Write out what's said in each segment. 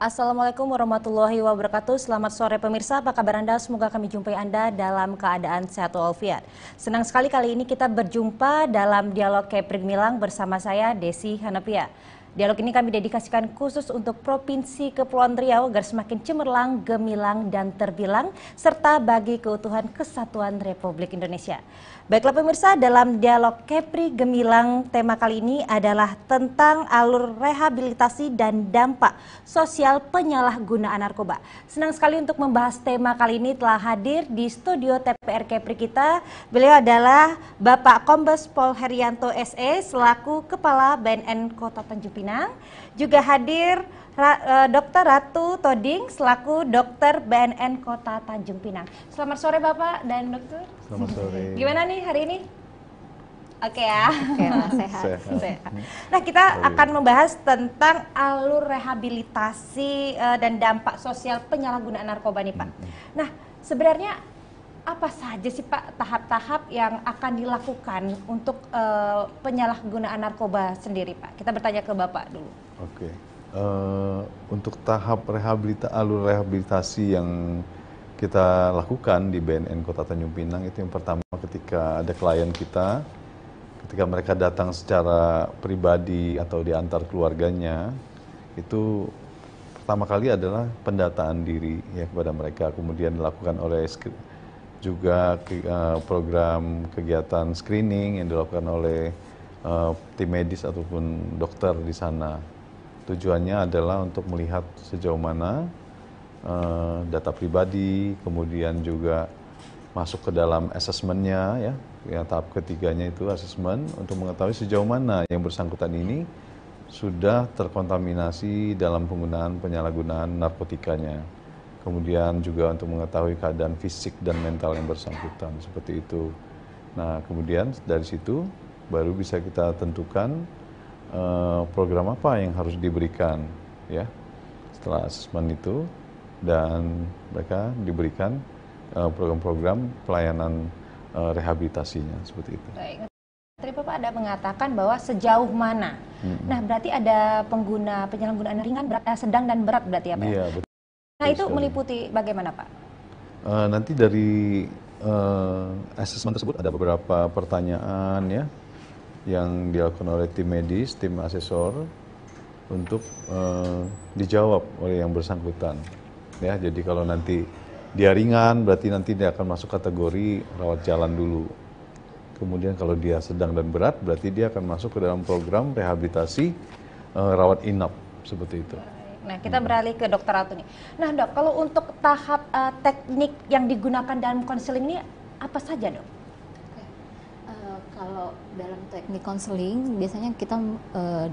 Assalamualaikum warahmatullahi wabarakatuh. Selamat sore pemirsa, apa kabar Anda? Semoga kami jumpai Anda dalam keadaan sehat walafiat. Senang sekali kali ini kita berjumpa dalam dialog Kepri Gemilang bersama saya Desi Hanapia. Dialog ini kami dedikasikan khusus untuk Provinsi Kepulauan Riau agar semakin cemerlang, gemilang, dan terbilang, serta bagi keutuhan kesatuan Republik Indonesia. Baiklah pemirsa, dalam dialog Kepri Gemilang, tema kali ini adalah tentang alur rehabilitasi dan dampak sosial penyalahgunaan narkoba. Senang sekali untuk membahas tema kali ini telah hadir di studio TPR Kepri kita. Beliau adalah Bapak Kombes Pol Herianto SE selaku Kepala BNN Kota Tanjung Pinang. Juga hadir Dr. Ratu Toding selaku Dokter BNN Kota Tanjung Pinang. Selamat sore Bapak dan Dokter. Selamat sore. Gimana nih hari ini? Oke ya. Oke lah, sehat. Sehat. Nah, kita akan membahas tentang alur rehabilitasi dan dampak sosial penyalahgunaan narkoba nih Pak. Nah, sebenarnya apa saja sih Pak tahap-tahap yang akan dilakukan untuk penyalahgunaan narkoba sendiri Pak? Kita bertanya ke Bapak dulu. Oke. Untuk tahap alur rehabilitasi yang kita lakukan di BNN Kota Tanjung Pinang itu yang pertama ketika ada klien kita, ketika mereka datang secara pribadi atau diantar keluarganya, itu pertama kali adalah pendataan diri ya kepada mereka, kemudian dilakukan oleh juga program kegiatan screening yang dilakukan oleh tim medis ataupun dokter di sana. Tujuannya adalah untuk melihat sejauh mana data pribadi, kemudian juga masuk ke dalam asesmennya ya, tahap ketiganya itu asesmen untuk mengetahui sejauh mana yang bersangkutan ini sudah terkontaminasi dalam penggunaan penyalahgunaan narkotikanya. Kemudian juga untuk mengetahui keadaan fisik dan mental yang bersangkutan, seperti itu. Nah, kemudian dari situ baru bisa kita tentukan program apa yang harus diberikan ya setelah asesmen itu, dan mereka diberikan program-program pelayanan rehabilitasinya seperti itu. Baik. Tadi Bapak ada mengatakan bahwa sejauh mana. Nah, berarti ada pengguna penyalahgunaan ringan, berat, sedang dan berat berarti ya Pak? Iya, betul. Nah, itu meliputi bagaimana Pak? Nanti dari asesmen tersebut ada beberapa pertanyaan ya yang dilakukan oleh tim medis, tim asesor untuk dijawab oleh yang bersangkutan. Ya, jadi kalau nanti dia ringan, berarti nanti dia akan masuk kategori rawat jalan dulu. Kemudian kalau dia sedang dan berat, berarti dia akan masuk ke dalam program rehabilitasi rawat inap, seperti itu. Nah, kita beralih ke Dokter Ratu nih. Nah Dok, kalau untuk tahap teknik yang digugakan dalam konseling ini apa saja Dok? Kalau dalam teknik konseling, biasanya kita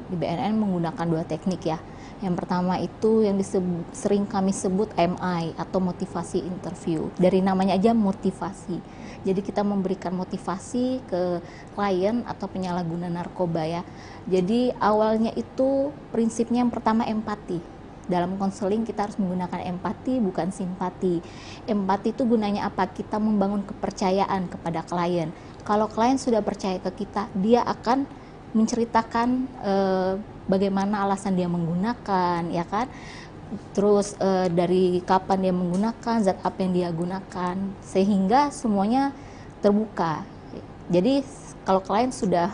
di BNN menggunakan dua teknik ya. Yang pertama itu yang sering kami sebut MI atau motivasi interview. Dari namanya aja motivasi. Jadi kita memberikan motivasi ke klien atau penyalahguna narkoba ya. Jadi awalnya itu prinsipnya yang pertama empati. Dalam konseling kita harus menggunakan empati bukan simpati. Empati itu gunanya apa? Kita membangun kepercayaan kepada klien. Kalau klien sudah percaya ke kita, dia akan menceritakan bagaimana alasan dia menggunakan, ya kan? Terus dari kapan dia menggunakan, zat apa yang dia gunakan, sehingga semuanya terbuka. Jadi kalau klien sudah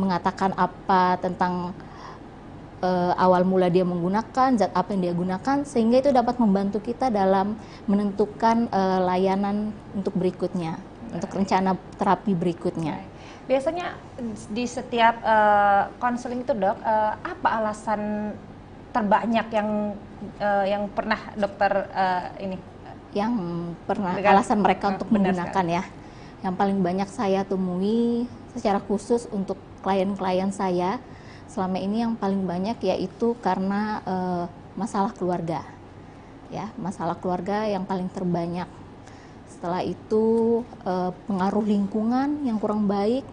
mengatakan apa tentang awal mula dia menggunakan, zat apa yang dia gunakan, sehingga itu dapat membantu kita dalam menentukan layanan untuk berikutnya, untuk rencana terapi berikutnya. Biasanya di setiap konseling itu Dok, apa alasan terbanyak yang pernah dokter yang pernah alasan mereka untuk menggunakan ya? Yang paling banyak saya temui secara khusus untuk klien-klien saya selama ini, yang paling banyak yaitu karena masalah keluarga ya, masalah keluarga yang paling terbanyak. Setelah itu pengaruh lingkungan yang kurang baik,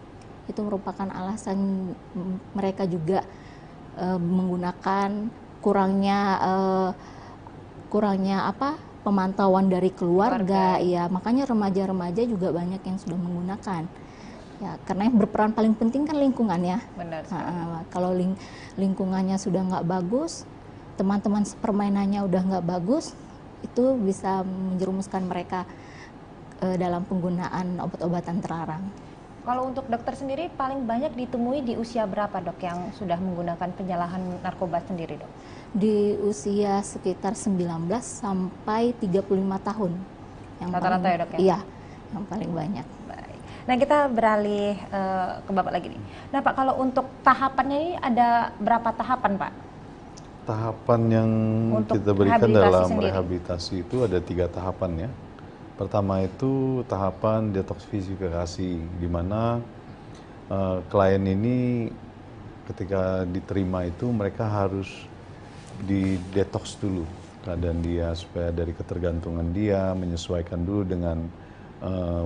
itu merupakan alasan mereka juga menggunakan. Kurangnya pemantauan dari keluarga ya, makanya remaja-remaja juga banyak yang sudah menggunakan. Ya, karena yang berperan paling penting kan lingkungan ya. Benar. Kalau lingkungannya sudah nggak bagus, teman-teman permainannya udah nggak bagus, itu bisa menjerumuskan mereka dalam penggunaan obat-obatan terlarang. Kalau untuk dokter sendiri paling banyak ditemui di usia berapa dok yang sudah menggunakan penyalahan narkoba sendiri dok? Di usia sekitar 19 sampai 35 tahun. Rata-rata ya dok ya? Iya, yang paling banyak. Baik. Nah kita beralih ke Bapak lagi nih. Nah Pak, kalau untuk tahapannya ini ada berapa tahapan Pak? Tahapan yang Untuk kita berikan rehabilitasi dalam sendiri. rehabilitasi itu ada 3 tahapan ya. Pertama itu tahapan detoksifikasi, di mana klien ini ketika diterima itu mereka harus didetoks dulu keadaan dia, supaya dari ketergantungan dia menyesuaikan dulu dengan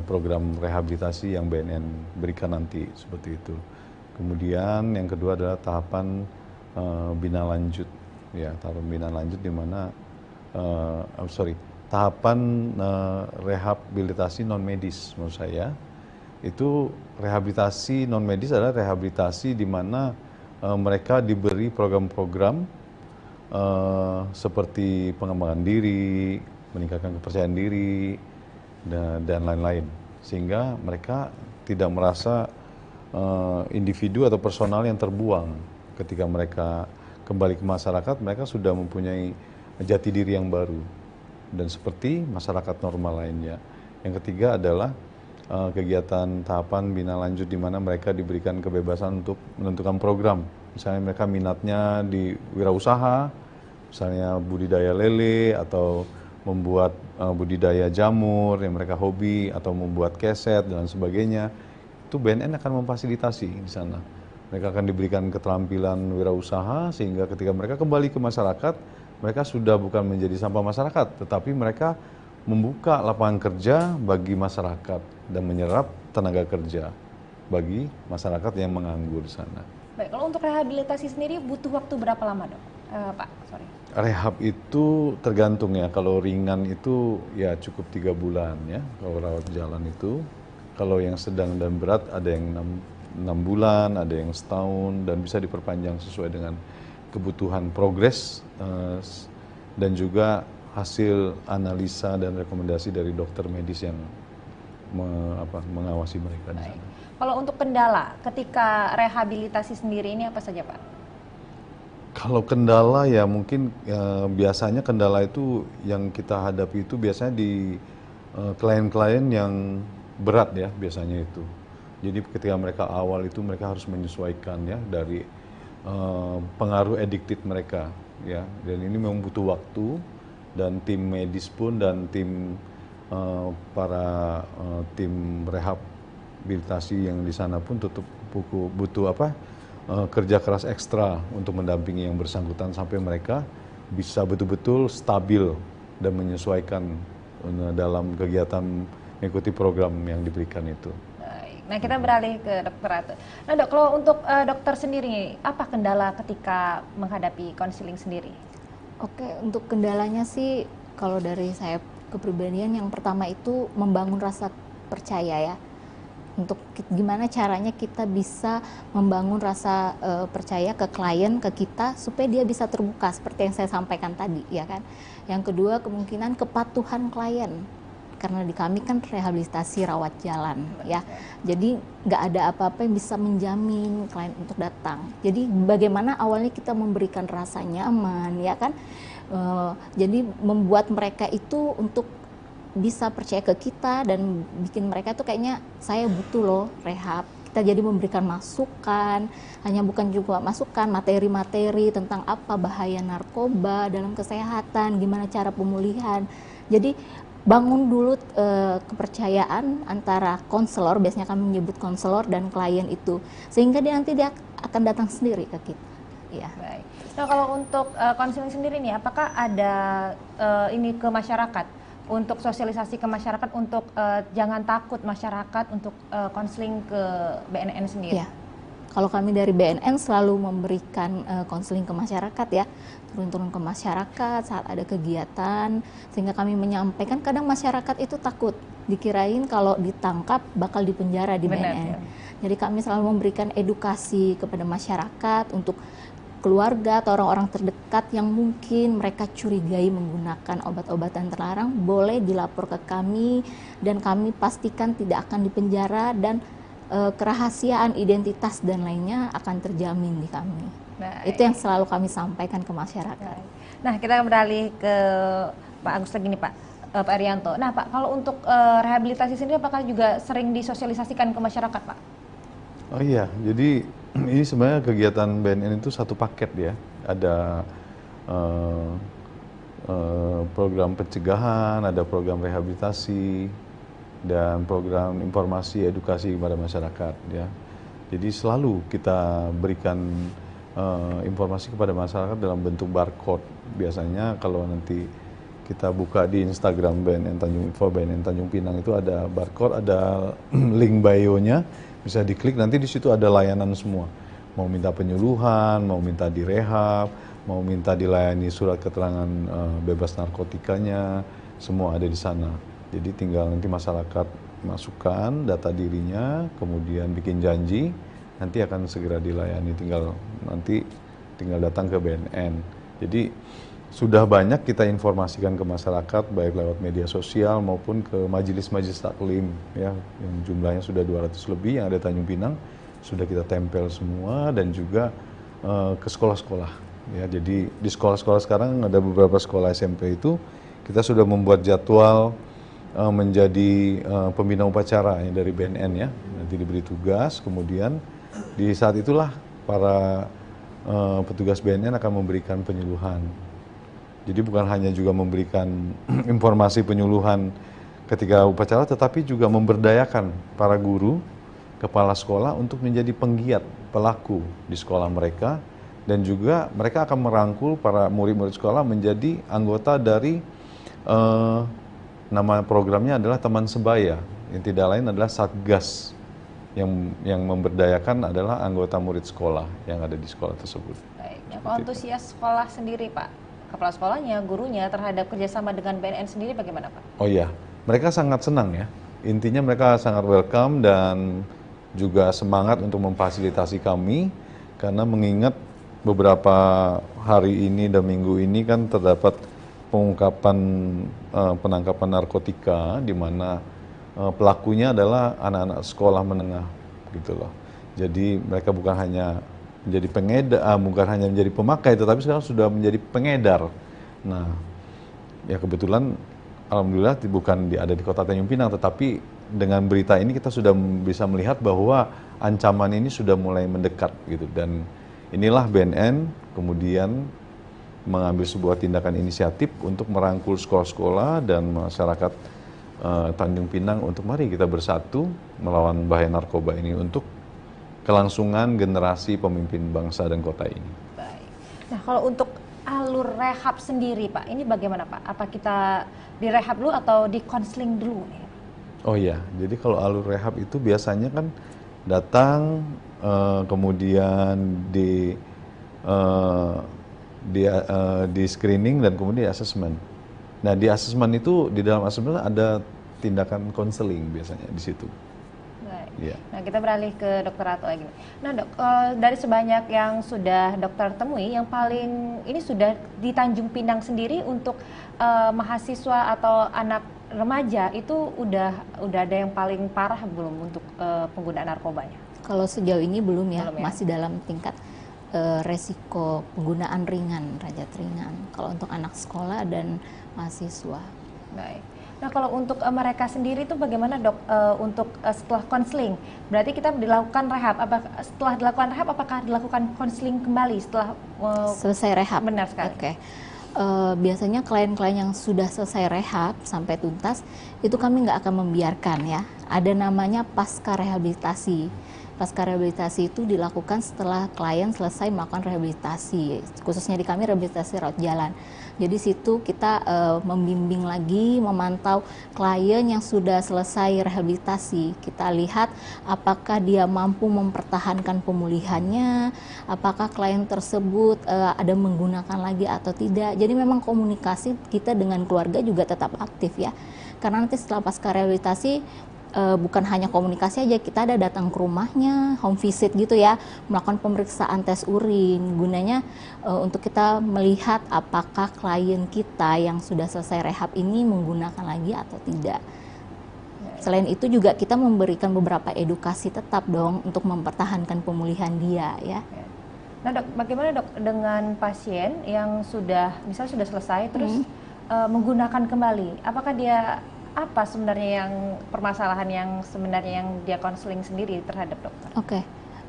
program rehabilitasi yang BNN berikan nanti, seperti itu. Kemudian yang kedua adalah tahapan bina lanjut, ya, tahapan bina lanjut di mana tahapan rehabilitasi non medis. Menurut saya itu rehabilitasi non medis adalah rehabilitasi di mana mereka diberi program-program seperti pengembangan diri, meningkatkan kepercayaan diri, dan lain-lain, sehingga mereka tidak merasa individu atau personal yang terbuang. Ketika mereka kembali ke masyarakat, mereka sudah mempunyai jati diri yang baru dan seperti masyarakat normal lainnya. Yang ketiga adalah kegiatan tahapan bina lanjut, di mana mereka diberikan kebebasan untuk menentukan program. Misalnya mereka minatnya di wirausaha, misalnya budidaya lele atau membuat budidaya jamur yang mereka hobi, atau membuat keset dan sebagainya. Itu BNN akan memfasilitasi di sana. Mereka akan diberikan keterampilan wirausaha sehingga ketika mereka kembali ke masyarakat, mereka sudah bukan menjadi sampah masyarakat, tetapi mereka membuka lapangan kerja bagi masyarakat dan menyerap tenaga kerja bagi masyarakat yang menganggur di sana. Baik, kalau untuk rehabilitasi sendiri butuh waktu berapa lama dok? Pak, sorry. Rehab itu tergantung ya, kalau ringan itu ya cukup 3 bulan ya, kalau rawat jalan itu. Kalau yang sedang dan berat ada yang 6 bulan, ada yang setahun, dan bisa diperpanjang sesuai dengan kebutuhan progres dan juga hasil analisa dan rekomendasi dari dokter medis yang mengawasi mereka di sana. Kalau untuk kendala ketika rehabilitasi sendiri ini apa saja Pak? Kalau kendala ya mungkin biasanya kendala itu yang kita hadapi itu biasanya di klien-klien yang berat ya, biasanya itu. Jadi ketika mereka awal itu mereka harus menyesuaikan ya dari pengaruh addicted mereka ya, dan ini memang butuh waktu, dan tim medis pun dan tim tim rehabilitasi yang di sana pun butuh kerja keras ekstra untuk mendampingi yang bersangkutan sampai mereka bisa betul-betul stabil dan menyesuaikan dalam kegiatan mengikuti program yang diberikan itu. Nah kita beralih ke dokter Ratu. Nah dok, kalau untuk dokter sendiri, apa kendala ketika menghadapi konseling sendiri? Oke, untuk kendalanya sih kalau dari saya kepribadian, yang pertama itu membangun rasa percaya ya. Untuk gimana caranya kita bisa membangun rasa percaya ke klien, ke kita, supaya dia bisa terbuka seperti yang saya sampaikan tadi ya kan. Yang kedua kemungkinan kepatuhan klien. Karena di kami kan rehabilitasi rawat jalan ya, jadi nggak ada apa-apa yang bisa menjamin klien untuk datang. Jadi bagaimana awalnya kita memberikan rasa nyaman ya kan, jadi membuat mereka itu untuk bisa percaya ke kita dan bikin mereka tuh kayaknya saya butuh loh rehab. Kita jadi memberikan masukan, hanya bukan juga masukan, materi-materi tentang apa bahaya narkoba dalam kesehatan, gimana cara pemulihan. Jadi bangun dulu kepercayaan antara konselor, biasanya kami menyebut konselor, dan klien itu, sehingga dia nanti akan datang sendiri ke kita. Ya. Baik. Nah kalau untuk konseling sendiri nih, apakah ada ini ke masyarakat, untuk sosialisasi ke masyarakat untuk jangan takut masyarakat untuk konseling ke BNN sendiri? Ya. Kalau kami dari BNN selalu memberikan konseling ke masyarakat ya, turun-turun ke masyarakat saat ada kegiatan, sehingga kami menyampaikan. Kadang masyarakat itu takut, dikirain kalau ditangkap bakal dipenjara di BNN. Ya. Jadi kami selalu memberikan edukasi kepada masyarakat untuk keluarga atau orang-orang terdekat yang mungkin mereka curigai menggunakan obat-obatan terlarang, boleh dilapor ke kami dan kami pastikan tidak akan dipenjara dan kerahasiaan identitas dan lainnya akan terjamin di kami. Baik. Itu yang selalu kami sampaikan ke masyarakat. Baik. Nah, kita beralih ke Pak Agus lagi nih Pak, Pak Arianto. Nah Pak, kalau untuk rehabilitasi sendiri apakah juga sering disosialisasikan ke masyarakat Pak? Oh iya, jadi ini sebenarnya kegiatan BNN itu satu paket ya. Ada program pencegahan, ada program rehabilitasi, dan program informasi edukasi kepada masyarakat ya. Jadi selalu kita berikan informasi kepada masyarakat dalam bentuk barcode. Biasanya kalau nanti kita buka di Instagram BNN Tanjung Info, BNN Tanjung Pinang itu ada barcode, ada link bio-nya, bisa diklik, nanti di situ ada layanan semua. Mau minta penyuluhan, mau minta direhab, mau minta dilayani surat keterangan bebas narkotikanya, semua ada di sana. Jadi tinggal nanti masyarakat masukkan data dirinya, kemudian bikin janji, nanti akan segera dilayani. Tinggal datang ke BNN. Jadi sudah banyak kita informasikan ke masyarakat baik lewat media sosial maupun ke majelis-majelis taklim ya, yang jumlahnya sudah 200 lebih yang ada Tanjung Pinang, sudah kita tempel semua, dan juga ke sekolah-sekolah ya. Jadi di sekolah-sekolah sekarang ada beberapa sekolah SMP itu kita sudah membuat jadwal menjadi pembina upacara yang dari BNN ya. Nanti diberi tugas, kemudian di saat itulah para petugas BNN akan memberikan penyuluhan. Jadi bukan hanya juga memberikan informasi penyuluhan ketika upacara, tetapi juga memberdayakan para guru, kepala sekolah untuk menjadi penggiat pelaku di sekolah mereka, dan juga mereka akan merangkul para murid-murid sekolah menjadi anggota dari nama programnya adalah Teman Sebaya, yang tidak lain adalah Satgas, yang memberdayakan adalah anggota murid sekolah yang ada di sekolah tersebut. Baik, ya, kalau antusias sekolah sendiri Pak, kepala sekolahnya, gurunya terhadap kerjasama dengan BNN sendiri bagaimana Pak? Oh iya, mereka sangat senang ya. Intinya mereka sangat welcome dan juga semangat untuk memfasilitasi kami, karena mengingat beberapa hari ini dan minggu ini kan terdapat pengungkapan penangkapan narkotika di mana pelakunya adalah anak-anak sekolah menengah gitu loh. Jadi mereka bukan hanya menjadi pengedar, bukan hanya menjadi pemakai, tetapi sekarang sudah menjadi pengedar. Nah, ya kebetulan alhamdulillah bukan ada di Kota Tanjung Pinang, tetapi dengan berita ini kita sudah bisa melihat bahwa ancaman ini sudah mulai mendekat gitu, dan inilah BNN kemudian mengambil sebuah tindakan inisiatif untuk merangkul sekolah-sekolah dan masyarakat Tanjung Pinang untuk mari kita bersatu melawan bahaya narkoba ini untuk kelangsungan generasi pemimpin bangsa dan kota ini. Baik. Nah, kalau untuk alur rehab sendiri Pak, ini bagaimana Pak? Apa kita direhab dulu atau di konseling dulu nih? Oh iya, jadi kalau alur rehab itu biasanya kan datang kemudian di screening dan kemudian di asesmen. Nah, di asesmen itu, di dalam asesmen ada tindakan konseling biasanya di situ. Baik. Ya. Nah, kita beralih ke Dokter Ato lagi. Nah dok, dari sebanyak yang sudah dokter temui, yang paling ini sudah di Tanjung Pinang sendiri untuk mahasiswa atau anak remaja itu udah ada yang paling parah belum untuk penggunaan narkobanya? Kalau sejauh ini belum ya, Belum ya? masih dalam tingkat resiko penggunaan ringan, derajat ringan. Kalau untuk anak sekolah dan mahasiswa. Baik. Nah, kalau untuk mereka sendiri itu bagaimana dok untuk setelah konseling? Berarti kita dilakukan rehab. Setelah dilakukan rehab, apakah dilakukan konseling kembali setelah selesai rehab? Benar sekali. Oke. Biasanya klien-klien yang sudah selesai rehab sampai tuntas, itu kami nggak akan membiarkan ya. Ada namanya pasca rehabilitasi. Pasca rehabilitasi itu dilakukan setelah klien selesai melakukan rehabilitasi, khususnya di kami rehabilitasi rawat jalan. Jadi situ kita membimbing lagi, memantau klien yang sudah selesai rehabilitasi. Kita lihat apakah dia mampu mempertahankan pemulihannya, apakah klien tersebut ada menggunakan lagi atau tidak. Jadi memang komunikasi kita dengan keluarga juga tetap aktif ya. Karena nanti setelah pasca rehabilitasi bukan hanya komunikasi aja, kita ada datang ke rumahnya, home visit gitu ya, melakukan pemeriksaan tes urin, gunanya untuk kita melihat apakah klien kita yang sudah selesai rehab ini menggunakan lagi atau tidak. Selain itu juga kita memberikan beberapa edukasi tetap dong untuk mempertahankan pemulihan dia ya. Nah dok, bagaimana dok dengan pasien yang misalnya sudah selesai terus menggunakan kembali? Apakah dia apa sebenarnya yang permasalahan yang sebenarnya yang dia konseling sendiri terhadap dokter? Oke.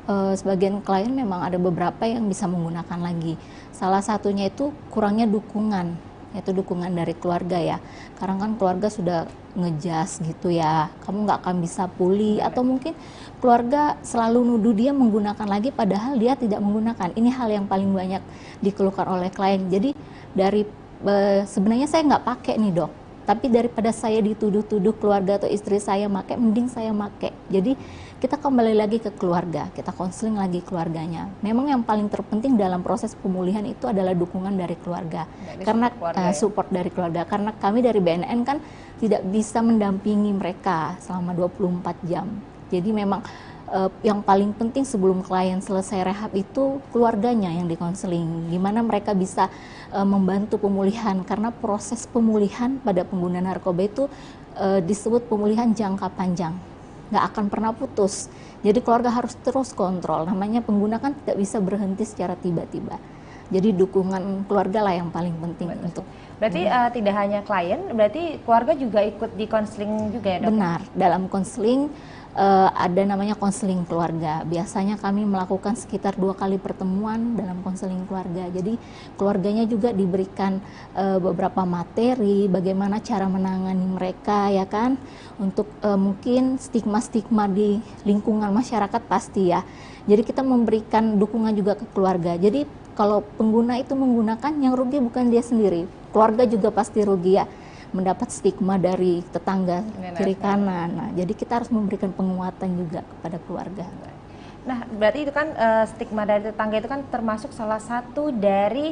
Sebagian klien memang ada beberapa yang bisa menggunakan lagi. Salah satunya itu kurangnya dukungan, yaitu dukungan dari keluarga ya. Karena kan keluarga sudah ngejas gitu ya, kamu nggak akan bisa pulih, atau mungkin keluarga selalu nuduh dia menggunakan lagi padahal dia tidak menggunakan. Ini hal yang paling banyak dikeluhkan oleh klien. Jadi sebenarnya saya nggak pakai nih dok, tapi daripada saya dituduh-tuduh keluarga atau istri saya make, mending saya make. Jadi kita kembali lagi ke keluarga, kita konseling lagi keluarganya. Memang yang paling terpenting dalam proses pemulihan itu adalah dukungan dari keluarga. Karena support dari keluarga. Karena kami dari BNN kan tidak bisa mendampingi mereka selama 24 jam. Jadi memang yang paling penting sebelum klien selesai rehab itu keluarganya yang dikonseling. Gimana mereka bisa membantu pemulihan, karena proses pemulihan pada pengguna narkoba itu disebut pemulihan jangka panjang, nggak akan pernah putus. Jadi keluarga harus terus kontrol. Namanya pengguna kan tidak bisa berhenti secara tiba-tiba. Jadi dukungan keluarga lah yang paling penting untuk. Berarti tidak hanya klien, berarti keluarga juga ikut di konseling juga ya dok? Benar, dalam konseling ada namanya konseling keluarga. Biasanya kami melakukan sekitar 2 kali pertemuan dalam konseling keluarga. Jadi keluarganya juga diberikan beberapa materi bagaimana cara menangani mereka ya kan. Untuk mungkin stigma-stigma di lingkungan masyarakat pasti ya. Jadi kita memberikan dukungan juga ke keluarga. Jadi kalau pengguna itu menggunakan, yang rugi bukan dia sendiri, keluarga juga pasti rugi ya, mendapat stigma dari tetangga kiri kanan. Nah, jadi kita harus memberikan penguatan juga kepada keluarga. Nah, berarti itu kan stigma dari tetangga itu kan termasuk salah satu dari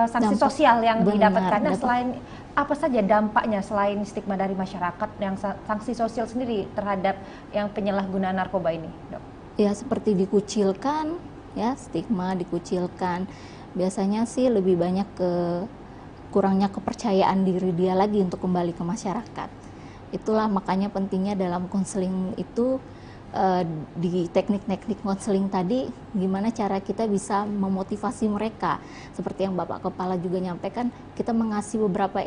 sanksi sosial yang didapatkan. Nah, selain apa saja dampaknya selain stigma dari masyarakat, yang sanksi sosial sendiri terhadap yang penyalahgunaan narkoba ini, dok? Ya, seperti dikucilkan, ya, stigma, dikucilkan. Biasanya sih lebih banyak ke kurangnya kepercayaan diri dia lagi untuk kembali ke masyarakat. Itulah makanya pentingnya dalam konseling itu di teknik-teknik konseling tadi, gimana cara kita bisa memotivasi mereka. Seperti yang Bapak Kepala juga nyampaikan, kita mengasih beberapa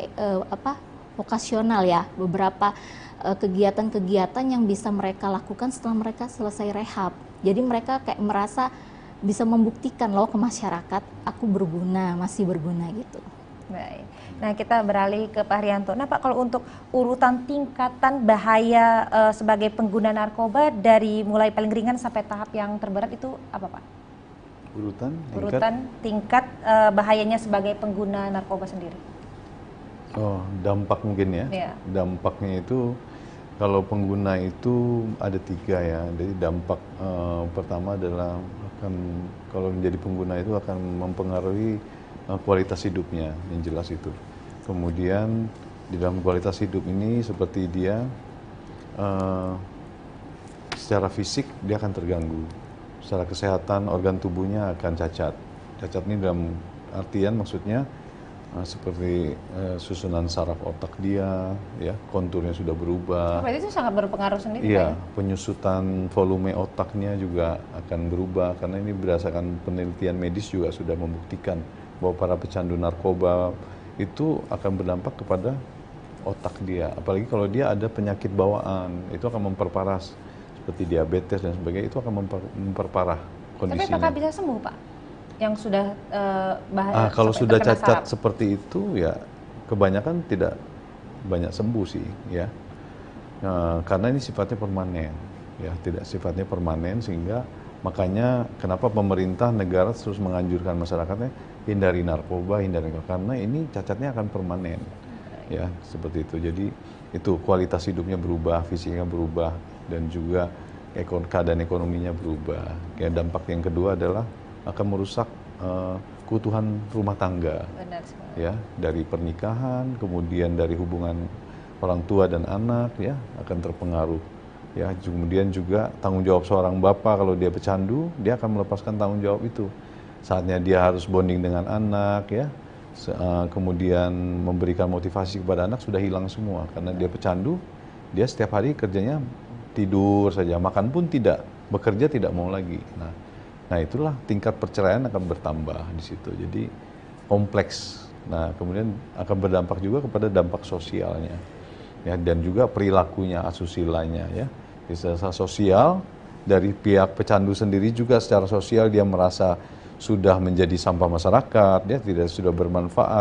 vokasional ya, beberapa kegiatan-kegiatan yang bisa mereka lakukan setelah mereka selesai rehab. Jadi mereka kayak merasa bisa membuktikan loh ke masyarakat, aku berguna, masih berguna gitu. Baik. Nah, kita beralih ke Pak Haryanto. Nah, Pak, kalau untuk urutan tingkatan bahaya sebagai pengguna narkoba dari mulai paling ringan sampai tahap yang terberat itu apa, Pak? Urutan tingkat bahayanya sebagai pengguna narkoba sendiri. Oh, dampak mungkin ya. Yeah. Dampaknya itu kalau pengguna itu ada 3 ya. Jadi dampak pertama adalah kalau menjadi pengguna itu akan mempengaruhi kualitas hidupnya, yang jelas itu. Kemudian di dalam kualitas hidup ini seperti dia secara fisik dia akan terganggu, secara kesehatan organ tubuhnya akan cacat. Cacat ini dalam artian maksudnya seperti susunan saraf otak dia, ya, konturnya sudah berubah. Berarti itu sangat berpengaruh sendiri. Iya, penyusutan volume otaknya juga akan berubah, karena ini berdasarkan penelitian medis juga sudah membuktikan bahwa para pecandu narkoba itu akan berdampak kepada otak dia. Apalagi kalau dia ada penyakit bawaan, itu akan memperparah seperti diabetes dan sebagainya, itu akan memperparah kondisinya. Tapi apakah bisa sembuh, Pak? Yang sudah kalau sudah cacat seperti itu ya kebanyakan tidak banyak sembuh sih ya. Karena ini sifatnya permanen ya, tidak sifatnya permanen, sehingga makanya kenapa pemerintah negara terus menganjurkan masyarakatnya hindari narkoba, karena ini cacatnya akan permanen ya, seperti itu. Jadi itu kualitas hidupnya berubah, fisiknya berubah, dan juga keadaan ekonominya berubah. Ya, dampak yang kedua adalah akan merusak keutuhan rumah tangga. Benar sekali. Ya, dari pernikahan, kemudian dari hubungan orang tua dan anak ya akan terpengaruh. Ya, kemudian juga tanggung jawab seorang bapak kalau dia pecandu, dia akan melepaskan tanggung jawab itu. Saatnya dia harus bonding dengan anak ya. Kemudian memberikan motivasi kepada anak sudah hilang semua karena dia pecandu, dia setiap hari kerjanya tidur saja, makan pun tidak, bekerja tidak mau lagi. Nah itulah tingkat perceraian akan bertambah di situ. Jadi kompleks. Nah, kemudian akan berdampak juga kepada dampak sosialnya. Ya, dan juga perilakunya, asusilanya ya. Secara sosial dari pihak pecandu sendiri juga secara sosial dia merasa sudah menjadi sampah masyarakat, dia sudah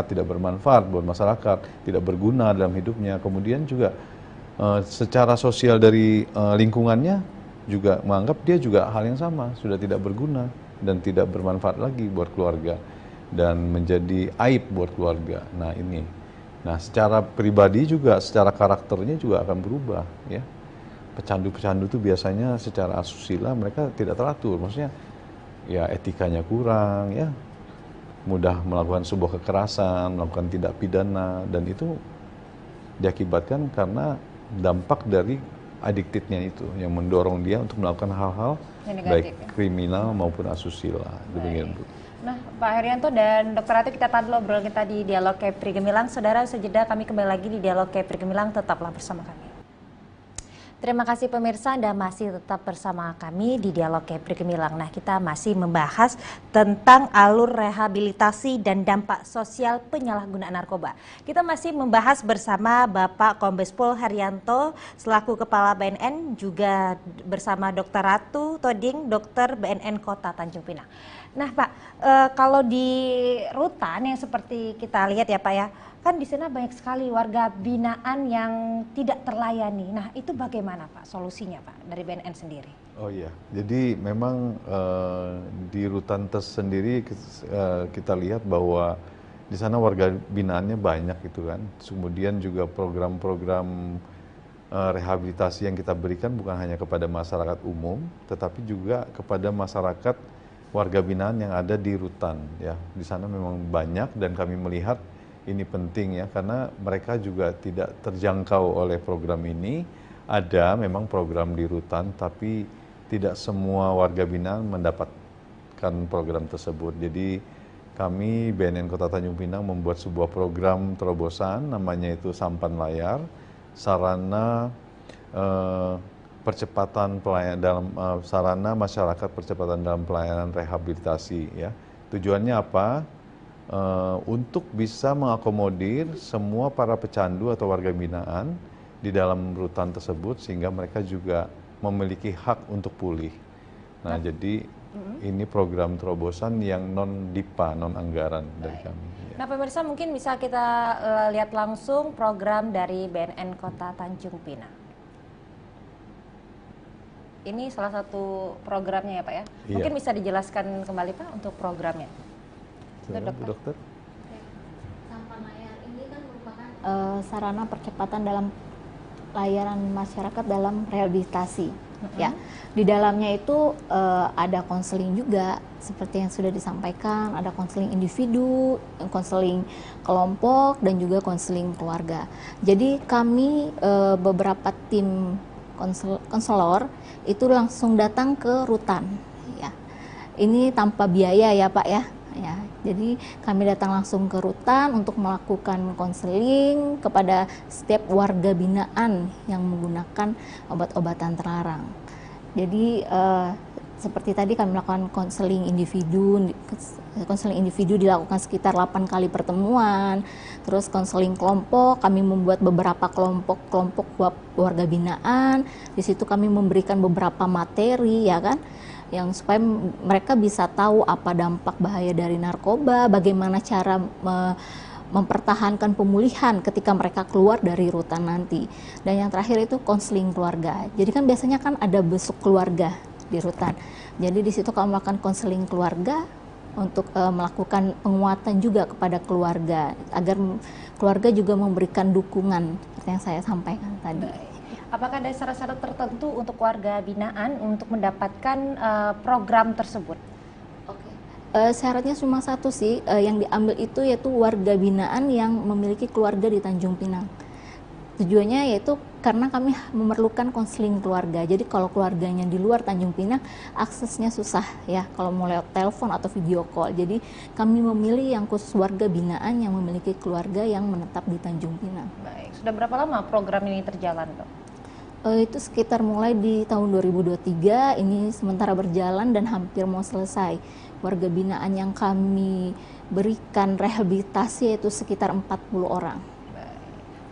tidak bermanfaat buat masyarakat, tidak berguna dalam hidupnya. Kemudian juga secara sosial dari lingkungannya juga menganggap dia juga hal yang sama, sudah tidak berguna dan tidak bermanfaat lagi buat keluarga dan menjadi aib buat keluarga. Nah ini, secara pribadi juga, secara karakternya juga akan berubah ya. Pecandu-pecandu itu biasanya secara asusila mereka tidak teratur, maksudnya ya etikanya kurang ya, mudah melakukan sebuah kekerasan, melakukan tindak pidana, dan itu diakibatkan karena dampak dari adiktifnya itu yang mendorong dia untuk melakukan hal-hal baik kriminal maupun asusila. Demikian, Bu. Nah, Pak Herianto dan Dr. Ratu, kita tahan dulu obrolan kita di Dialog Kepri Gemilang. Saudara, sejeda kami kembali lagi di Dialog Kepri Gemilang, tetaplah bersama kami. Terima kasih pemirsa, Anda masih tetap bersama kami di Dialog Kepri Gemilang. Nah, kita masih membahas tentang alur rehabilitasi dan dampak sosial penyalahgunaan narkoba. Kita masih membahas bersama Bapak Kombes Pol Herianto selaku Kepala BNN, juga bersama Dr. Ratu Toding, Dokter BNN Kota Tanjung Pinang. Nah, Pak, kalau di rutan yang seperti kita lihat ya Pak ya, kan di sana banyak sekali warga binaan yang tidak terlayani. Nah, itu bagaimana Pak solusinya Pak dari BNN sendiri? Oh iya, jadi memang di rutan sendiri kita lihat bahwa di sana warga binaannya banyak gitu kan. Kemudian juga program-program rehabilitasi yang kita berikan bukan hanya kepada masyarakat umum, tetapi juga kepada masyarakat warga binaan yang ada di rutan ya. Di sana memang banyak dan kami melihat ini penting ya, karena mereka juga tidak terjangkau oleh program ini. Ada memang program di rutan, tapi tidak semua warga binaan mendapatkan program tersebut. Jadi kami BNN Kota Tanjung Pinang membuat sebuah program terobosan, namanya itu Sampan Layar, sarana percepatan pelayanan dalam sarana masyarakat percepatan dalam pelayanan rehabilitasi ya. Tujuannya apa? Untuk bisa mengakomodir semua para pecandu atau warga binaan di dalam rutan tersebut sehingga mereka juga memiliki hak untuk pulih. Nah, jadi ini program terobosan yang non-DIPA, non-anggaran dari kami. Nah, pemirsa mungkin bisa kita lihat langsung program dari BNN Kota Tanjung Pinang. Ini salah satu programnya ya Pak ya. Iya. Mungkin bisa dijelaskan kembali Pak untuk programnya. Dokter. Sampan Layar ini kan merupakan sarana percepatan dalam layanan masyarakat dalam rehabilitasi. Ya, di dalamnya itu ada konseling juga seperti yang sudah disampaikan, ada konseling individu, konseling kelompok, dan juga konseling keluarga. Jadi kami beberapa tim konselor itu langsung datang ke rutan. Ya, ini tanpa biaya ya Pak ya. Ya, jadi kami datang langsung ke rutan untuk melakukan konseling kepada setiap warga binaan yang menggunakan obat-obatan terlarang. Jadi seperti tadi kami melakukan konseling individu. Konseling individu dilakukan sekitar 8 kali pertemuan. Terus konseling kelompok, kami membuat beberapa kelompok warga binaan. Di situ kami memberikan beberapa materi ya kan, yang supaya mereka bisa tahu apa dampak bahaya dari narkoba, bagaimana cara mempertahankan pemulihan ketika mereka keluar dari rutan nanti. Dan yang terakhir itu konseling keluarga. Jadi kan biasanya kan ada besuk keluarga di rutan. Jadi di situ kami melakukan konseling keluarga untuk melakukan penguatan juga kepada keluarga agar keluarga juga memberikan dukungan seperti yang saya sampaikan tadi. Apakah ada syarat-syarat tertentu untuk warga binaan untuk mendapatkan program tersebut? Oke. Syaratnya cuma satu sih, yang diambil itu yaitu warga binaan yang memiliki keluarga di Tanjung Pinang. Tujuannya yaitu karena kami memerlukan konseling keluarga. Jadi kalau keluarganya di luar Tanjung Pinang, aksesnya susah ya kalau mau lewat telepon atau video call. Jadi kami memilih yang khusus warga binaan yang memiliki keluarga yang menetap di Tanjung Pinang. Baik, sudah berapa lama program ini terjalan, Dok? Itu sekitar mulai di tahun 2023, ini sementara berjalan dan hampir mau selesai. Warga binaan yang kami berikan rehabilitasi yaitu sekitar 40 orang.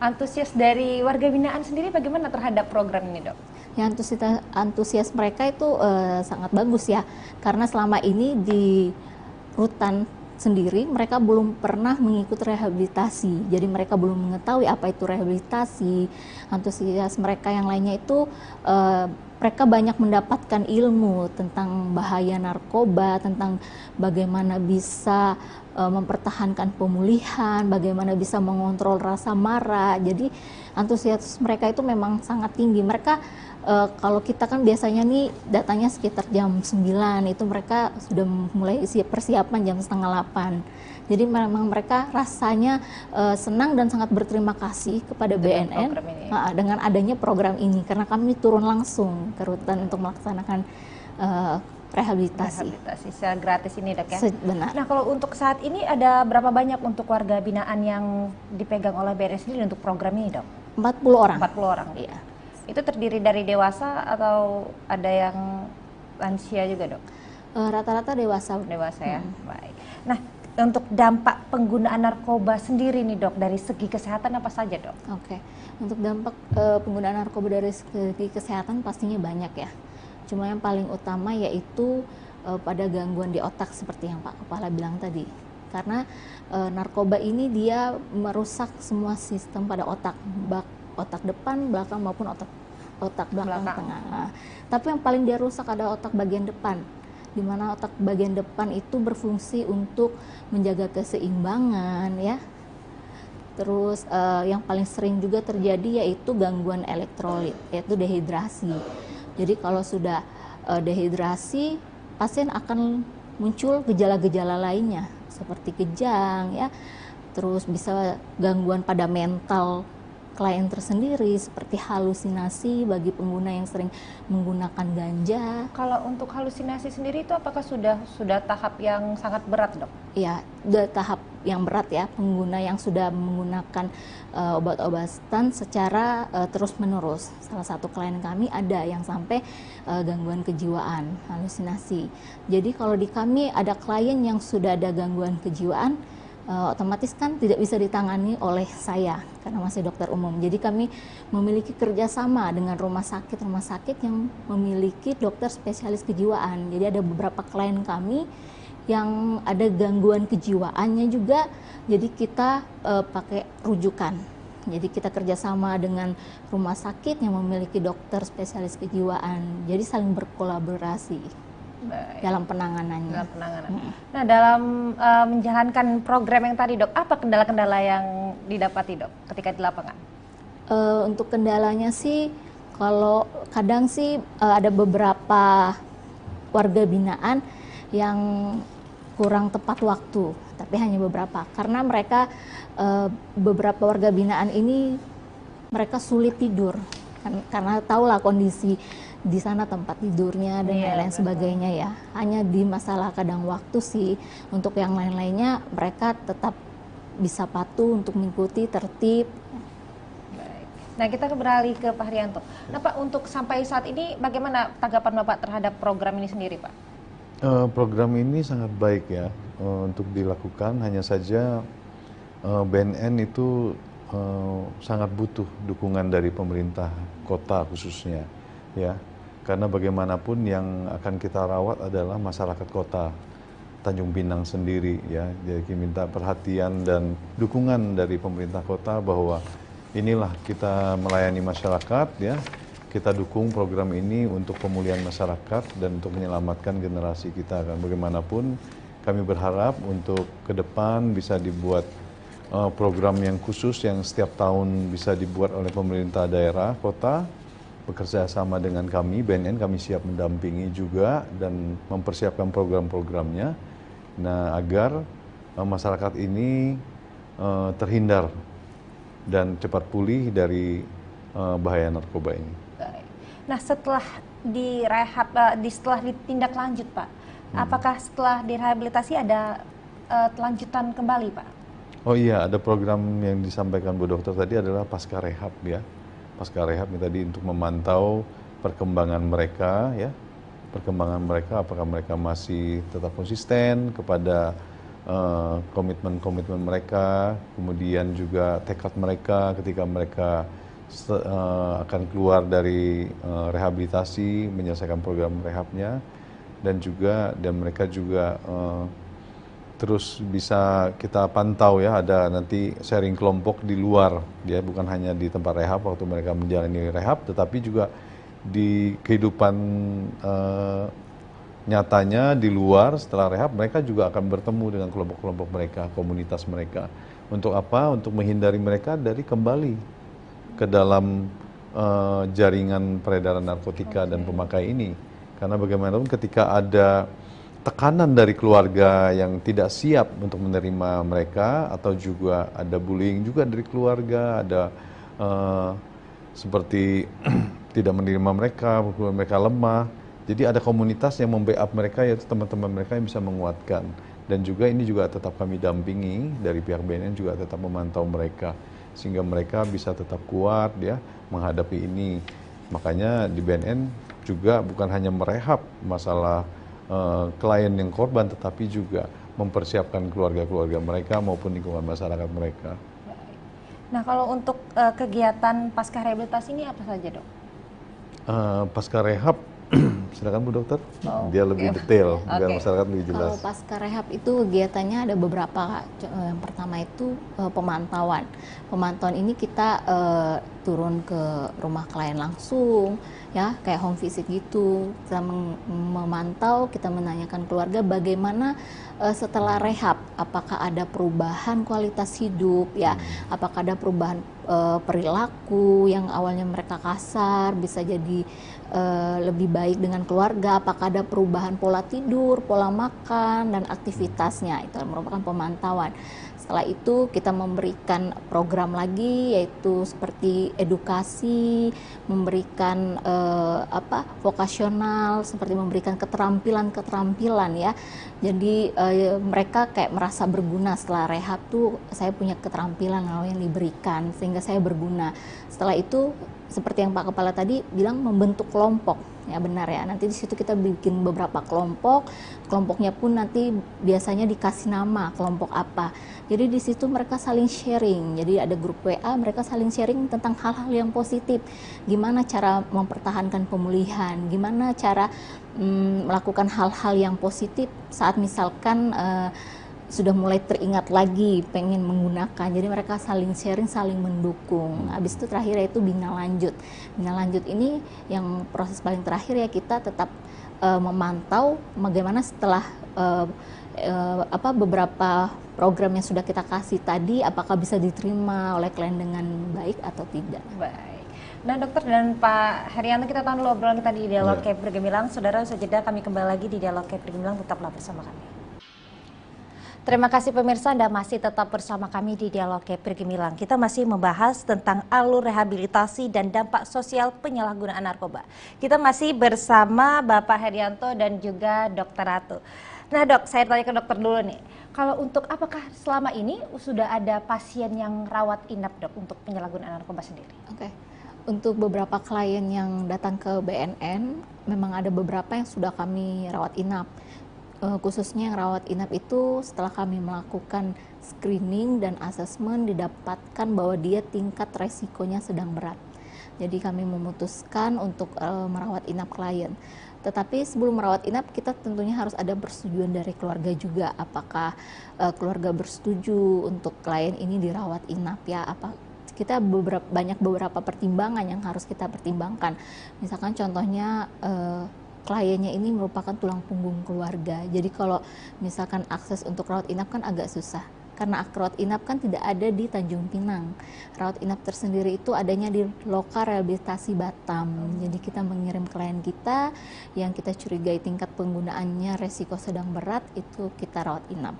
Antusias dari warga binaan sendiri bagaimana terhadap program ini, Dok? Ya, antusias mereka itu sangat bagus ya, karena selama ini di rutan sendiri mereka belum pernah mengikuti rehabilitasi, jadi mereka belum mengetahui apa itu rehabilitasi. Antusias mereka yang lainnya itu mereka banyak mendapatkan ilmu tentang bahaya narkoba, tentang bagaimana bisa mempertahankan pemulihan, bagaimana bisa mengontrol rasa marah. Jadi antusias mereka itu memang sangat tinggi. Mereka kalau kita kan biasanya nih datanya sekitar jam 9, itu mereka sudah mulai persiapan jam setengah 8. Jadi memang mereka rasanya senang dan sangat berterima kasih kepada BNN dengan adanya program ini, karena kami turun langsung ke rutan untuk melaksanakan rehabilitasi secara gratis ini, Dok ya? Benar. Nah, kalau untuk saat ini ada berapa banyak untuk warga binaan yang dipegang oleh BNN sendiri untuk program ini, Dok? 40 orang. 40 orang? Iya. Itu terdiri dari dewasa atau ada yang lansia juga, Dok? Rata-rata dewasa. Dewasa ya? Baik. Nah, untuk dampak penggunaan narkoba sendiri nih, Dok, dari segi kesehatan apa saja, Dok? Oke. Untuk dampak penggunaan narkoba dari segi kesehatan pastinya banyak ya. Cuma yang paling utama yaitu pada gangguan di otak seperti yang Pak Kepala bilang tadi. Karena narkoba ini dia merusak semua sistem pada otak, otak depan, belakang maupun otak belakang tengah. Nah, tapi yang paling dia rusak ada otak bagian depan, di mana otak bagian depan itu berfungsi untuk menjaga keseimbangan ya. Terus yang paling sering juga terjadi yaitu gangguan elektrolit, yaitu dehidrasi. Jadi kalau sudah dehidrasi, pasien akan muncul gejala-gejala lainnya seperti kejang ya. Terus bisa gangguan pada mental klien tersendiri seperti halusinasi bagi pengguna yang sering menggunakan ganja. Kalau untuk halusinasi sendiri itu apakah sudah tahap yang sangat berat, Dok? Ya, sudah tahap yang berat ya, pengguna yang sudah menggunakan obat-obatan secara terus-menerus. Salah satu klien kami ada yang sampai gangguan kejiwaan, halusinasi. Jadi kalau di kami ada klien yang sudah ada gangguan kejiwaan, otomatis kan tidak bisa ditangani oleh saya karena masih dokter umum. Jadi kami memiliki kerjasama dengan rumah sakit yang memiliki dokter spesialis kejiwaan. Jadi ada beberapa klien kami yang ada gangguan kejiwaannya juga, jadi kita pakai rujukan. Jadi kita kerjasama dengan rumah sakit yang memiliki dokter spesialis kejiwaan. Jadi saling berkolaborasi. Baik. Dalam penanganannya. Nah, dalam menjalankan program yang tadi, Dok, apa kendala-kendala yang didapati, Dok, ketika di lapangan? Untuk kendalanya sih, kalau kadang sih ada beberapa warga binaan yang kurang tepat waktu, tapi hanya beberapa. Karena mereka beberapa warga binaan ini mereka sulit tidur, karena tahulah kondisi di sana tempat tidurnya dan lain-lain sebagainya ya. Hanya di masalah kadang waktu sih. Untuk yang lain-lainnya mereka tetap bisa patuh untuk mengikuti tertib. Baik. Nah, kita beralih ke Pak Haryanto. Nah, Pak, untuk sampai saat ini bagaimana tanggapan Bapak terhadap program ini sendiri, Pak? Program ini sangat baik ya untuk dilakukan. Hanya saja BNN itu sangat butuh dukungan dari pemerintah kota khususnya ya. Karena bagaimanapun yang akan kita rawat adalah masyarakat kota Tanjung Pinang sendiri ya. Jadi minta perhatian dan dukungan dari pemerintah kota bahwa inilah kita melayani masyarakat ya. Kita dukung program ini untuk pemulihan masyarakat dan untuk menyelamatkan generasi kita. Kan bagaimanapun kami berharap untuk ke depan bisa dibuat program yang khusus yang setiap tahun bisa dibuat oleh pemerintah daerah, kota, bekerja sama dengan kami, BNN, kami siap mendampingi juga dan mempersiapkan program-programnya. Nah, agar masyarakat ini terhindar dan cepat pulih dari bahaya narkoba ini. Baik. Nah, setelah direhab, setelah ditindak lanjut, Pak, apakah setelah direhabilitasi ada lanjutan kembali, Pak? Oh iya, ada program yang disampaikan Bu Dokter tadi adalah pasca rehab ya. Pasca rehab ini tadi untuk memantau perkembangan mereka ya. Perkembangan mereka, apakah mereka masih tetap konsisten kepada komitmen-komitmen mereka, kemudian juga tekad mereka ketika mereka akan keluar dari rehabilitasi, menyelesaikan program rehabnya, dan mereka juga terus bisa kita pantau ya, ada nanti sharing kelompok di luar ya, bukan hanya di tempat rehab waktu mereka menjalani rehab, tetapi juga di kehidupan nyatanya di luar setelah rehab mereka juga akan bertemu dengan kelompok-kelompok mereka, komunitas mereka. Untuk apa? Untuk menghindari mereka dari kembali ke dalam jaringan peredaran narkotika dan pemakai ini. Karena bagaimanapun ketika ada tekanan dari keluarga yang tidak siap untuk menerima mereka, atau juga ada bullying juga dari keluarga, ada seperti tidak menerima mereka, mereka lemah. Jadi ada komunitas yang membackup mereka, yaitu teman-teman mereka yang bisa menguatkan. Dan juga ini juga tetap kami dampingi dari pihak BNN, juga tetap memantau mereka sehingga mereka bisa tetap kuat ya menghadapi ini. Makanya di BNN juga bukan hanya merehab masalah klien yang korban, tetapi juga mempersiapkan keluarga-keluarga mereka maupun lingkungan masyarakat mereka. Nah, kalau untuk kegiatan pasca rehabilitasi ini apa saja, Dok? Pasca rehab, silakan Bu Dokter, dia lebih iya. detail, biar masyarakat lebih jelas. Kalau pasca rehab itu kegiatannya ada beberapa. Yang pertama itu pemantauan. Pemantauan ini kita turun ke rumah klien langsung, ya kayak home visit gitu. Kita memantau, kita menanyakan keluarga bagaimana setelah rehab, apakah ada perubahan kualitas hidup, ya, apakah ada perubahan perilaku yang awalnya mereka kasar bisa jadi lebih baik dengan keluarga, apakah ada perubahan pola tidur, pola makan, dan aktivitasnya. Itu merupakan pemantauan. Setelah itu kita memberikan program lagi, yaitu seperti edukasi, memberikan vokasional, seperti memberikan keterampilan ya. Jadi mereka kayak merasa berguna setelah rehab tuh, saya punya keterampilan yang diberikan sehingga saya berguna. Setelah itu seperti yang Pak Kepala tadi bilang, membentuk kelompok, ya benar ya. Nanti di situ kita bikin beberapa kelompok, kelompoknya pun nanti biasanya dikasih nama kelompok apa. Jadi di situ mereka saling sharing. Jadi ada grup WA, mereka saling sharing tentang hal-hal yang positif. Gimana cara mempertahankan pemulihan, gimana cara melakukan hal-hal yang positif saat misalkan sudah mulai teringat lagi pengen menggunakan. Jadi mereka saling sharing, saling mendukung. Habis itu terakhir itu bina lanjut. Bina lanjut ini yang proses paling terakhir ya, kita tetap memantau bagaimana setelah beberapa program yang sudah kita kasih tadi, apakah bisa diterima oleh klien dengan baik atau tidak. Baik. Nah, Dokter dan Pak Herianto, kita tahan dulu obrolan kita di Dialog Kepri Gemilang. Saudara, usai jeda kami kembali lagi di Dialog Kepri Gemilang, tetaplah bersama kami. Terima kasih pemirsa, Anda masih tetap bersama kami di Dialog Kepri Gemilang. Kita masih membahas tentang alur rehabilitasi dan dampak sosial penyalahgunaan narkoba. Kita masih bersama Bapak Herianto dan juga Dr. Ratu. Nah Dok, saya tanya ke dokter dulu nih. Kalau untuk apakah selama ini sudah ada pasien yang rawat inap, Dok, untuk penyalahgunaan narkoba sendiri? Oke. Untuk beberapa klien yang datang ke BNN, memang ada beberapa yang sudah kami rawat inap. Khususnya yang rawat inap itu setelah kami melakukan screening dan asesmen, didapatkan bahwa dia tingkat resikonya sedang berat. Jadi kami memutuskan untuk merawat inap klien. Tetapi sebelum merawat inap, kita tentunya harus ada persetujuan dari keluarga juga. Apakah keluarga bersetuju untuk klien ini dirawat inap ya? Kita banyak beberapa pertimbangan yang harus kita pertimbangkan. Misalkan contohnya kliennya ini merupakan tulang punggung keluarga. Jadi kalau misalkan akses untuk rawat inap kan agak susah. Karena rawat inap kan tidak ada di Tanjung Pinang. Rawat inap tersendiri itu adanya di Lokal Rehabilitasi Batam. Jadi kita mengirim klien kita yang kita curigai tingkat penggunaannya resiko sedang berat, itu kita rawat inap.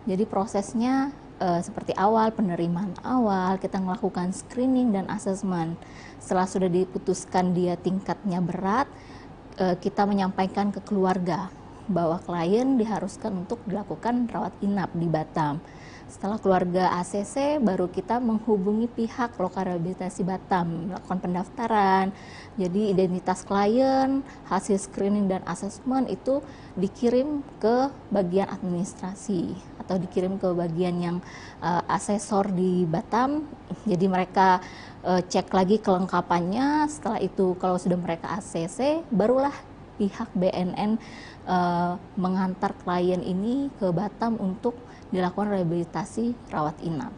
Jadi prosesnya seperti awal, penerimaan awal, kita melakukan screening dan assessment. Setelah sudah diputuskan dia tingkatnya berat, kita menyampaikan ke keluarga bahwa klien diharuskan untuk dilakukan rawat inap di Batam. Setelah keluarga ACC, baru kita menghubungi pihak lokal rehabilitasi Batam, melakukan pendaftaran. Jadi identitas klien, hasil screening dan asesmen itu dikirim ke bagian administrasi atau dikirim ke bagian yang asesor di Batam. Jadi mereka cek lagi kelengkapannya. Setelah itu kalau sudah mereka ACC, barulah pihak BNN mengantar klien ini ke Batam untuk dilakukan rehabilitasi rawat inap.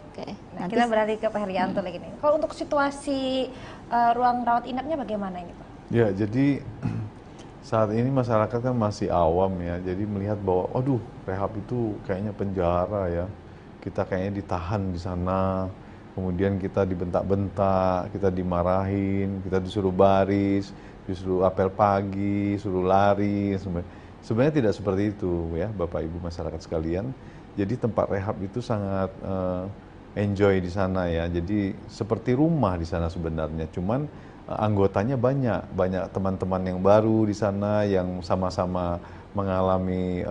Oke. Nah, kita beralih ke Pak Herianto lagi nih. Kalau untuk situasi ruang rawat inapnya bagaimana ini Pak? Ya, jadi saat ini masyarakat kan masih awam ya, jadi melihat bahwa, aduh, rehab itu kayaknya penjara ya. Kita kayaknya ditahan di sana, kemudian kita dibentak-bentak, kita dimarahin, kita disuruh baris, disuruh apel pagi, suruh lari. Sebenarnya tidak seperti itu ya, Bapak Ibu masyarakat sekalian. Jadi tempat rehab itu sangat enjoy di sana ya. Jadi seperti rumah di sana sebenarnya. Cuman anggotanya banyak teman-teman yang baru di sana yang sama-sama mengalami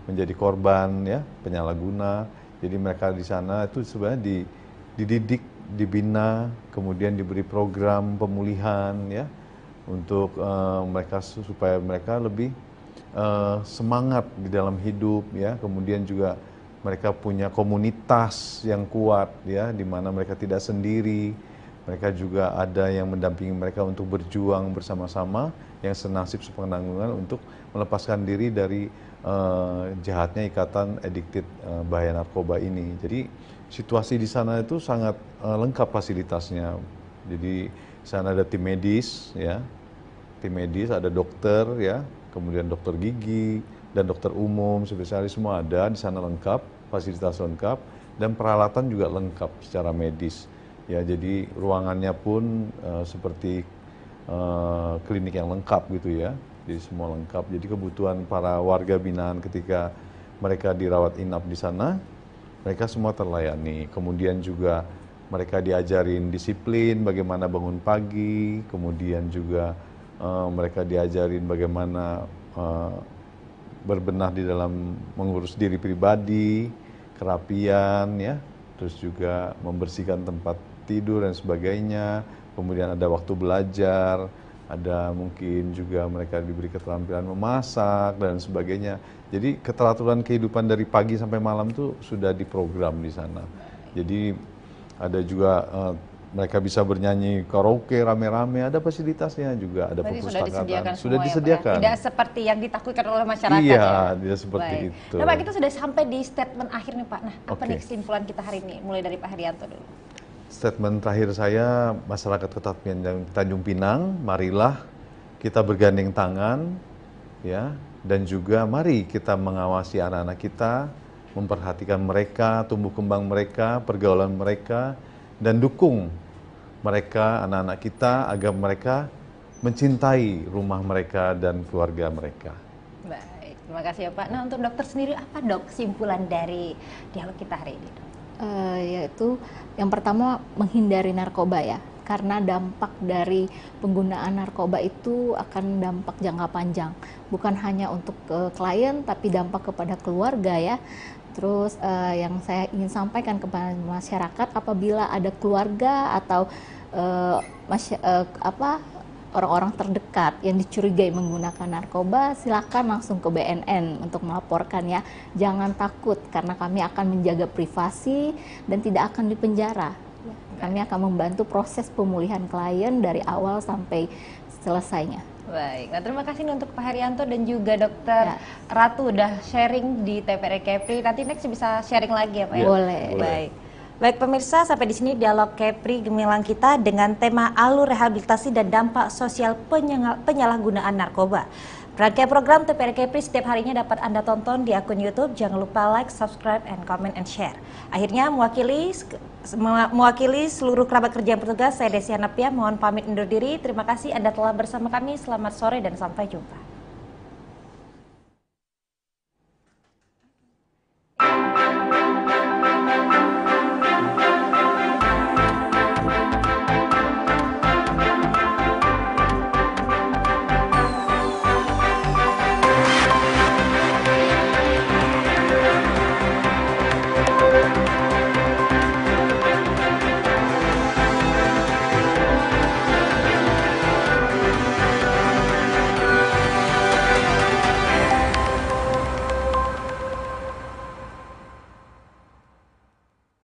menjadi korban ya, penyalahguna. Jadi mereka di sana itu sebenarnya dididik, dibina, kemudian diberi program pemulihan ya untuk mereka supaya mereka lebih semangat di dalam hidup ya, kemudian juga mereka punya komunitas yang kuat ya, di mana mereka tidak sendiri, mereka juga ada yang mendampingi mereka untuk berjuang bersama-sama, yang senasib sepenanggungan untuk melepaskan diri dari jahatnya ikatan addicted bahaya narkoba ini. Jadi situasi di sana itu sangat lengkap fasilitasnya. Jadi di sana ada tim medis ya, ada dokter ya, kemudian dokter gigi dan dokter umum, spesialis semua ada di sana lengkap, fasilitas lengkap dan peralatan juga lengkap secara medis. Ya, jadi ruangannya pun seperti klinik yang lengkap gitu ya. Jadi semua lengkap. Jadi kebutuhan para warga binaan ketika mereka dirawat inap di sana, mereka semua terlayani. Kemudian juga mereka diajarin disiplin, bagaimana bangun pagi, kemudian juga mereka diajarin bagaimana berbenah di dalam mengurus diri pribadi, kerapian ya, terus juga membersihkan tempat tidur dan sebagainya. Kemudian ada waktu belajar, ada mungkin juga mereka diberi keterampilan memasak dan sebagainya. Jadi keteraturan kehidupan dari pagi sampai malam itu sudah diprogram di sana. Jadi ada juga mereka bisa bernyanyi karaoke rame-rame, ada fasilitasnya juga, ada perpustakaan. Sudah disediakan. Ya, tidak seperti yang ditakutkan oleh masyarakat iya, ya. tidak seperti itu. Nah Pak, kita sudah sampai di statement akhir nih Pak. Nah, apa nih kesimpulan kita hari ini? Mulai dari Pak Herianto dulu. Statement terakhir saya, masyarakat Kota Tanjung Pinang, marilah kita bergandeng tangan ya, dan juga mari kita mengawasi anak-anak kita, memperhatikan mereka, tumbuh kembang mereka, pergaulan mereka, dan dukung mereka, anak-anak kita, agar mereka mencintai rumah mereka dan keluarga mereka. Baik, terima kasih ya Pak. Nah, untuk dokter sendiri, apa dok kesimpulan dari dialog kita hari ini? Yaitu yang pertama menghindari narkoba ya, karena dampak dari penggunaan narkoba itu akan dampak jangka panjang, bukan hanya untuk klien tapi dampak kepada keluarga ya. Terus yang saya ingin sampaikan kepada masyarakat, apabila ada keluarga atau orang-orang terdekat yang dicurigai menggunakan narkoba, silakan langsung ke BNN untuk melaporkan ya. Jangan takut, karena kami akan menjaga privasi dan tidak akan dipenjara. Kami akan membantu proses pemulihan klien dari awal sampai selesainya. Baik, nah terima kasih untuk Pak Herianto dan juga Dokter Ratu udah sharing di TPRI Kepri. Nanti next bisa sharing lagi ya Pak ya? Boleh. Baik. Baik pemirsa, sampai di sini dialog Kepri Gemilang kita dengan tema alur rehabilitasi dan dampak sosial penyalahgunaan narkoba. Rangkaian program TPRI Kepri setiap harinya dapat Anda tonton di akun YouTube. Jangan lupa like, subscribe, and comment and share. Akhirnya mewakili seluruh kerabat kerja yang bertugas, saya Desi Hanapia mohon pamit undur diri. Terima kasih Anda telah bersama kami. Selamat sore dan sampai jumpa.